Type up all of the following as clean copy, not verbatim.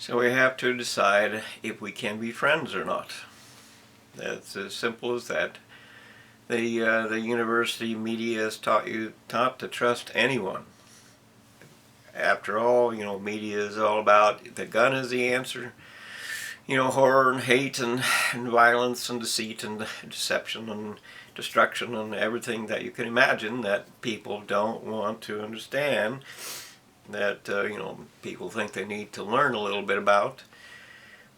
So we have to decide if we can be friends or not. That's as simple as that. The university media has taught you not to trust anyone. After all, media is all about the gun is the answer. Horror and hate and violence and deceit and deception and destruction and everything that you can imagine that people don't want to understand, that people think they need to learn a little bit about.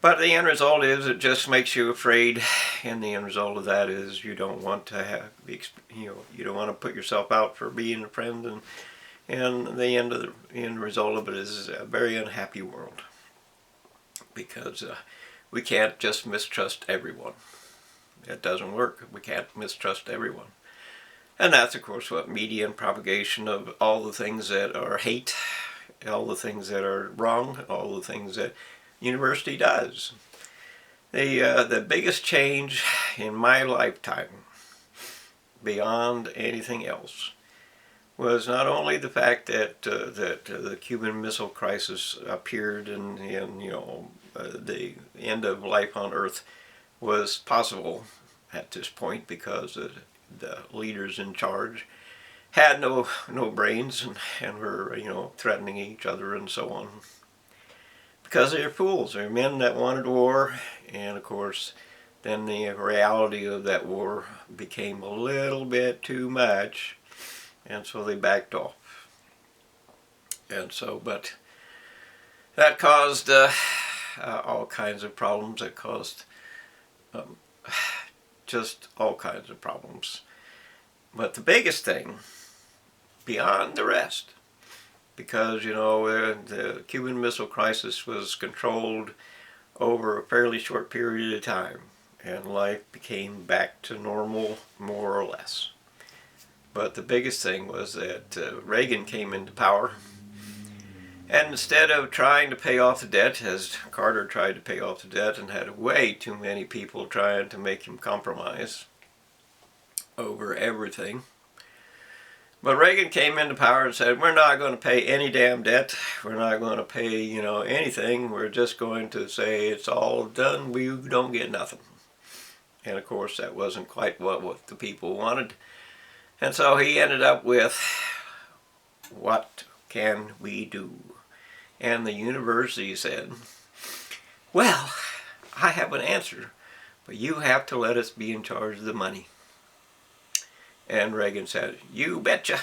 But the end result is it just makes you afraid, and the end result of that is you don't want to you don't want to put yourself out for being a friend, and the end result of it is a very unhappy world, because we can't just mistrust everyone. It doesn't work. We can't mistrust everyone. And that's, of course, what media and propagation of all the things that are hate, all the things that are wrong, all the things that university does. The biggest change in my lifetime, beyond anything else, was not only the fact that the Cuban Missile Crisis appeared and the end of life on Earth was possible at this point because the leaders in charge had no brains and were threatening each other and so on. Because they're fools. They're men that wanted war, and of course then the reality of that war became a little bit too much, and so they backed off. And so, but that caused all kinds of problems. It caused just all kinds of problems. But the biggest thing, beyond the rest, because the Cuban Missile Crisis was controlled over a fairly short period of time, and life became back to normal, more or less. But the biggest thing was that Reagan came into power, and instead of trying to pay off the debt, as Carter tried to pay off the debt and had way too many people trying to make him compromise over everything, but Reagan came into power and said, we're not going to pay any damn debt. We're not going to pay, anything. We're just going to say it's all done. We don't get nothing. And of course, that wasn't quite what the people wanted. And so he ended up with, what can we do? And the university said, well, I have an answer, but you have to let us be in charge of the money. And Reagan said, you betcha.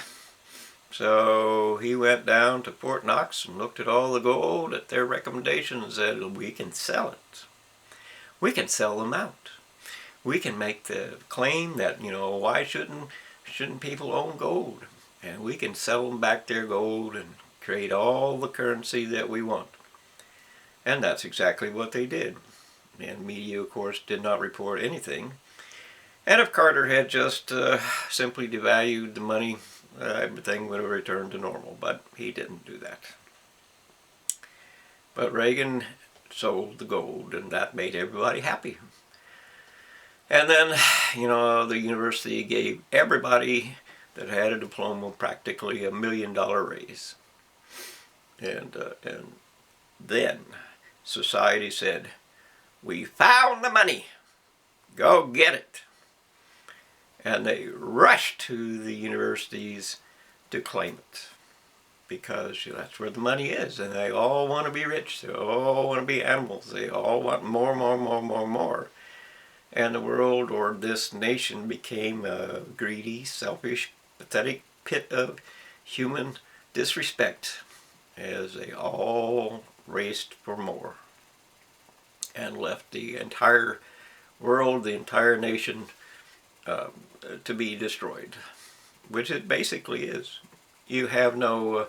So he went down to Fort Knox and looked at all the gold at their recommendation and said, we can sell it. We can sell them out. We can make the claim that, why shouldn't people own gold? And we can sell them back their gold and create all the currency that we want. And that's exactly what they did. And media, of course, did not report anything. And if Carter had just simply devalued the money, everything would have returned to normal. But he didn't do that. But Reagan sold the gold, and that made everybody happy. And then, the university gave everybody that had a diploma practically $1 million raise. And then society said, we found the money. Go get it. And they rushed to the universities to claim it, because that's where the money is, and they all want to be rich. They all want to be animals. They all want more, more, more, more, more. And the world, or this nation, became a greedy, selfish, pathetic pit of human disrespect as they all raced for more and left the entire world, the entire nation, to be destroyed, which it basically is. You have no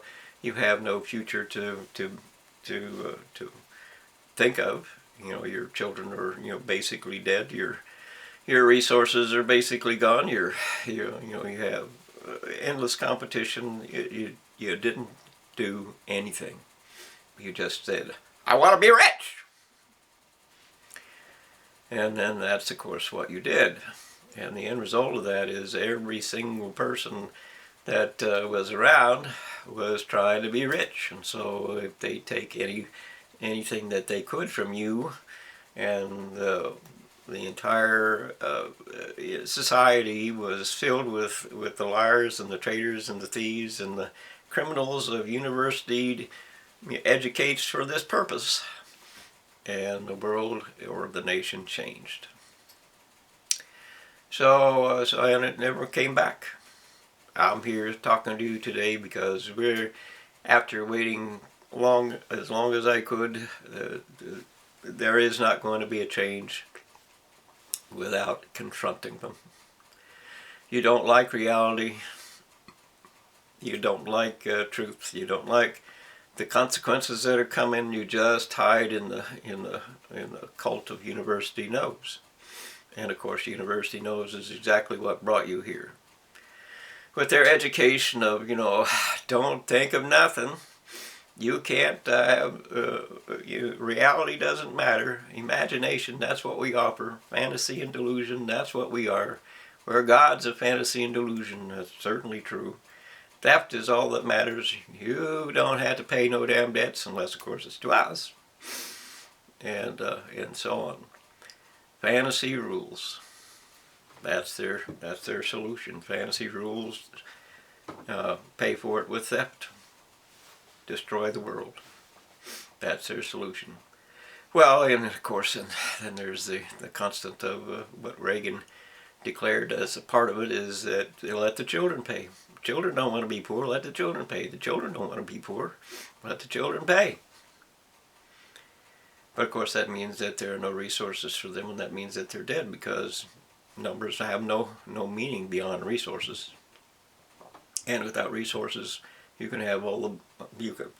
future to think of. Your children are basically dead. Your resources are basically gone. You have endless competition. You didn't do anything. You just said, I want to be rich. And then that's, of course, what you did. And the end result of that is every single person that was around was trying to be rich. And so if they take anything that they could from you, and the entire society was filled with the liars and the traitors and the thieves and the criminals of university educates for this purpose. And the world or the nation changed. So I never came back. I'm here talking to you today because after waiting as long as I could, there is not going to be a change without confronting them. You don't like reality. You don't like truth. You don't like the consequences that are coming. You just hide in the cult of University Knows. And of course, University Knows is exactly what brought you here. With their education of, don't think of nothing. You can't reality doesn't matter. Imagination, that's what we offer. Fantasy and delusion, that's what we are. We're gods of fantasy and delusion. That's certainly true. Theft is all that matters. You don't have to pay no damn debts unless, of course, it's to us. And so on. Fantasy rules. That's their solution. Fantasy rules. Pay for it with theft. Destroy the world. That's their solution. Well, and of course, then there's the constant of what Reagan declared as a part of it is that they let the children pay. Children don't want to be poor, let the children pay. The children don't want to be poor, let the children pay. But of course that means that there are no resources for them, and that means that they're dead because numbers have no meaning beyond resources. And without resources, you can have you can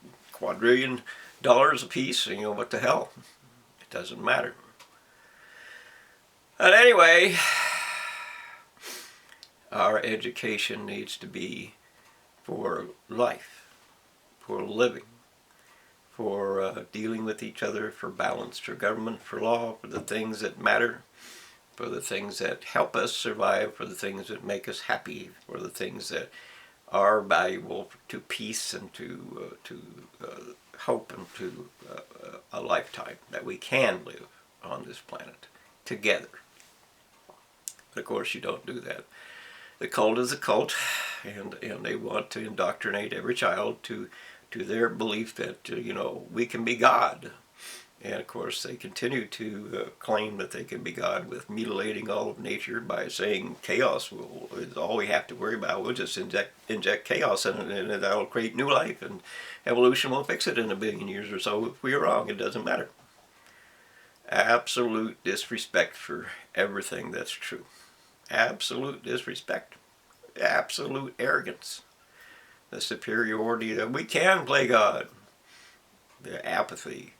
$250 a piece, and what the hell? It doesn't matter. But anyway, our education needs to be for life, for living, for dealing with each other, for balance, for government, for law, for the things that matter, for the things that help us survive, for the things that make us happy, for the things that are valuable to peace and to hope and to a lifetime, that we can live on this planet together. But of course you don't do that. The cult is a cult, and they want to indoctrinate every child to their belief that we can be God. And of course they continue to claim that they can be God with mutilating all of nature by saying chaos is all we have to worry about. We'll just inject chaos in it, and that'll create new life, and evolution will fix it in 1 billion years or so. If we're wrong, it doesn't matter. Absolute disrespect for everything that's true. Absolute disrespect. Absolute arrogance. The superiority that we can play God. The apathy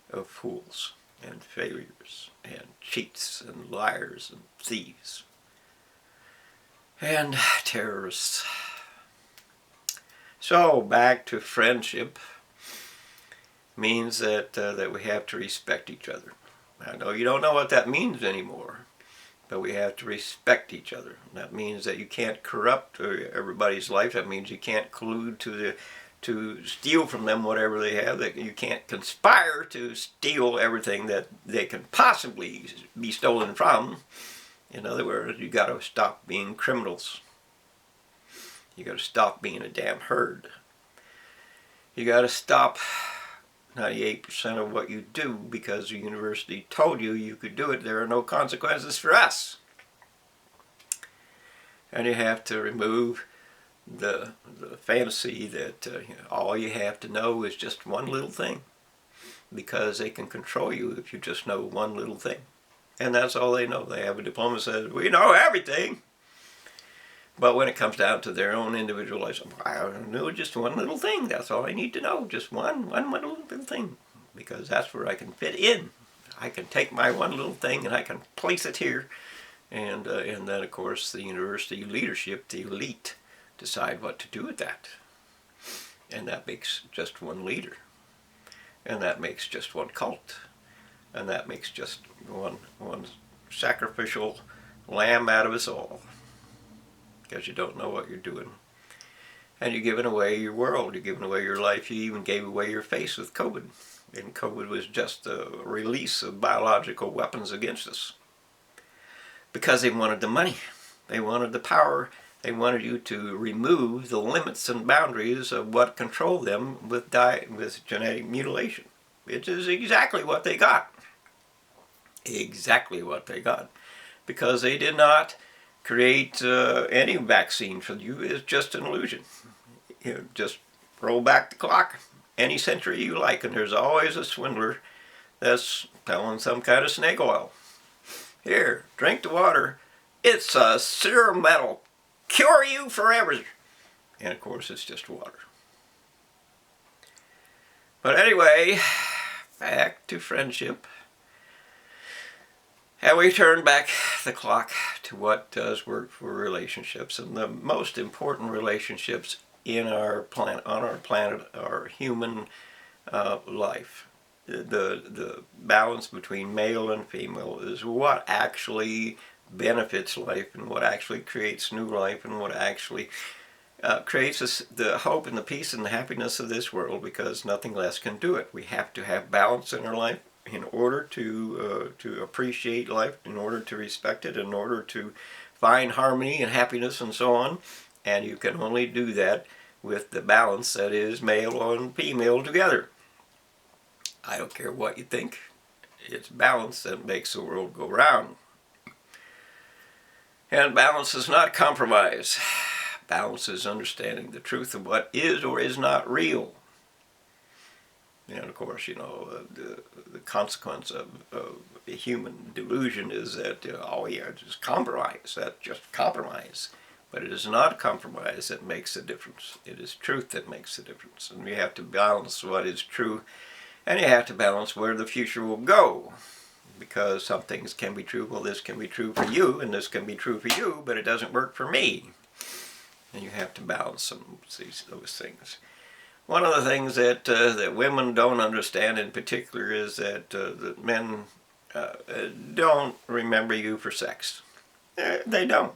of fools and failures and cheats and liars and thieves and terrorists. So back to friendship means that we have to respect each other. I know you don't know what that means anymore, but we have to respect each other. That means that you can't corrupt everybody's life. That means you can't collude to steal from them whatever they have. That you can't conspire to steal everything that they can possibly be stolen from. In other words, you got to stop being criminals. You got to stop being a damn herd. You got to stop 98% of what you do because the university told you could do it. There are no consequences for us. And you have to remove the fantasy that all you have to know is just one little thing, because they can control you if you just know one little thing. And that's all they know. They have a diploma that says, we know everything. But when it comes down to their own individual lives, I know just one little thing. That's all I need to know. Just one little thing. Because that's where I can fit in. I can take my one little thing and I can place it here. And then, of course, the university leadership, the elite, decide what to do with that. And that makes just one leader. And that makes just one cult. And that makes just one sacrificial lamb out of us all. Because you don't know what you're doing. And you're giving away your world, you're giving away your life, you even gave away your face with COVID. And COVID was just a release of biological weapons against us. Because they wanted the money, they wanted the power, they wanted you to remove the limits and boundaries of what controlled them with genetic mutilation. Which is exactly what they got. Exactly what they got. Because they did not create any vaccine for you. It's just an illusion. You just roll back the clock any century you like, and there's always a swindler that's selling some kind of snake oil. Here, drink the water. It's a serum that'll cure you forever. And of course, it's just water. But anyway, back to friendship. And we turn back the clock to what does work for relationships. And the most important relationships in our planet, on our planet, are human life. The balance between male and female is what actually benefits life, and what actually creates new life, and what actually creates the hope and the peace and the happiness of this world, because nothing less can do it. We have to have balance in our life in order to appreciate life, in order to respect it, in order to find harmony and happiness and so on. And you can only do that with the balance that is male and female together. I don't care what you think. It's balance that makes the world go round. And balance is not compromise. Balance is understanding the truth of what is or is not real. And of course, you know, the consequence of a human delusion is that, oh yeah, just compromise. That's just compromise. But it is not compromise that makes the difference. It is truth that makes the difference. And we have to balance what is true, and you have to balance where the future will go. Because some things can be true, well, this can be true for you, and this can be true for you, but it doesn't work for me. And you have to balance those things. One of the things that women don't understand in particular is that men don't remember you for sex. They don't.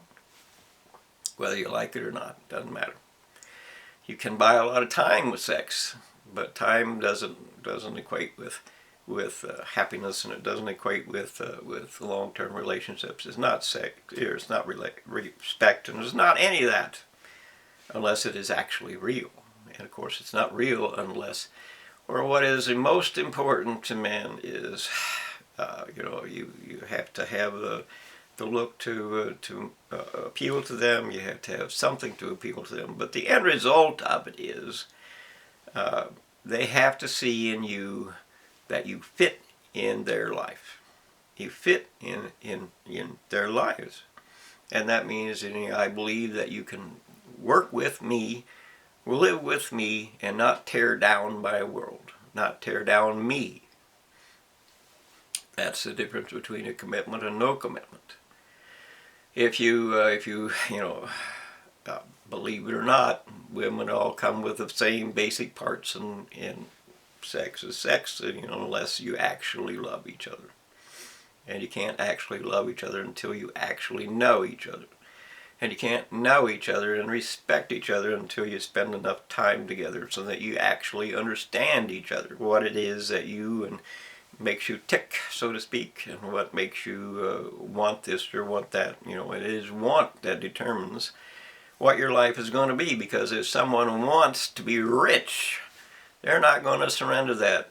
Whether you like it or not, doesn't matter. You can buy a lot of time with sex, but time doesn't equate with happiness, and it doesn't equate with long-term relationships. It's not sex, it's not respect, and it's not any of that unless it is actually real. And of course, it's not real unless, or what is the most important to men is, you have to have the look to appeal to them. You have to have something to appeal to them. But the end result of it is they have to see in you that you fit in their life. You fit in their lives. And that means that I believe that you can work with me, live with me, and not tear down my world, not tear down me. That's the difference between a commitment and no commitment. If you believe it or not, women all come with the same basic parts, and sex is sex, unless you actually love each other. And you can't actually love each other until you actually know each other. And you can't know each other and respect each other until you spend enough time together so that you actually understand each other, what it is that makes you tick, so to speak, and what makes you want this or want that. It is want that determines what your life is going to be, because if someone wants to be rich, they're not going to surrender that.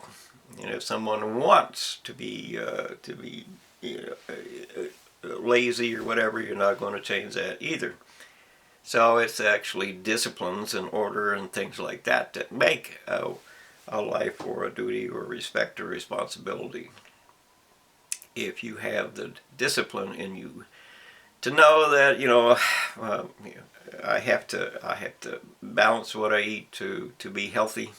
If someone wants to be lazy or whatever, you're not going to change that either. So it's actually disciplines and order and things like that make a life or a duty or respect or responsibility. If you have the discipline in you to know that I have to balance what I eat to be healthy.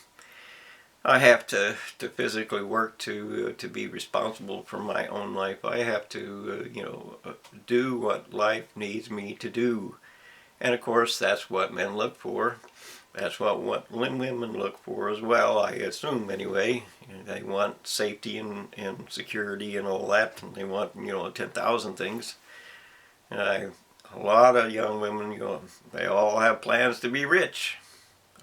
I have to physically work to be responsible for my own life. I have to do what life needs me to do. And of course, that's what men look for. That's what women look for as well, I assume anyway. They want safety and security and all that, and they want 10,000 things. And a lot of young women, they all have plans to be rich.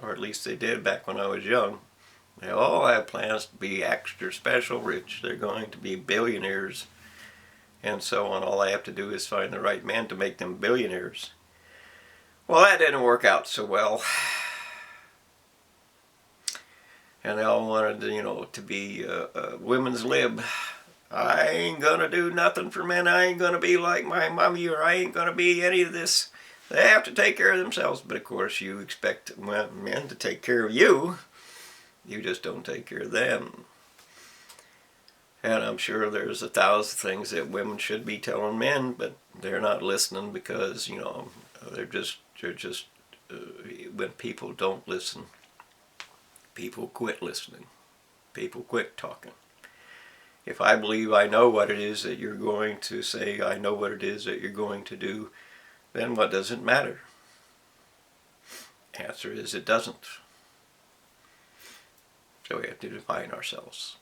or at least they did back when I was young. They all have plans to be extra special rich. They're going to be billionaires and so on. All I have to do is find the right man to make them billionaires. Well, that didn't work out so well. And they all wanted, to be a women's lib. I ain't gonna do nothing for men. I ain't gonna be like my mommy, or I ain't gonna be any of this. They have to take care of themselves. But of course, you expect men to take care of you. You just don't take care of them. And I'm sure there's 1,000 things that women should be telling men, but they're not listening because, they're just when people don't listen, people quit listening. People quit talking. If I believe I know what it is that you're going to say, I know what it is that you're going to do, then what does it matter? Answer is it doesn't. So we have to define ourselves.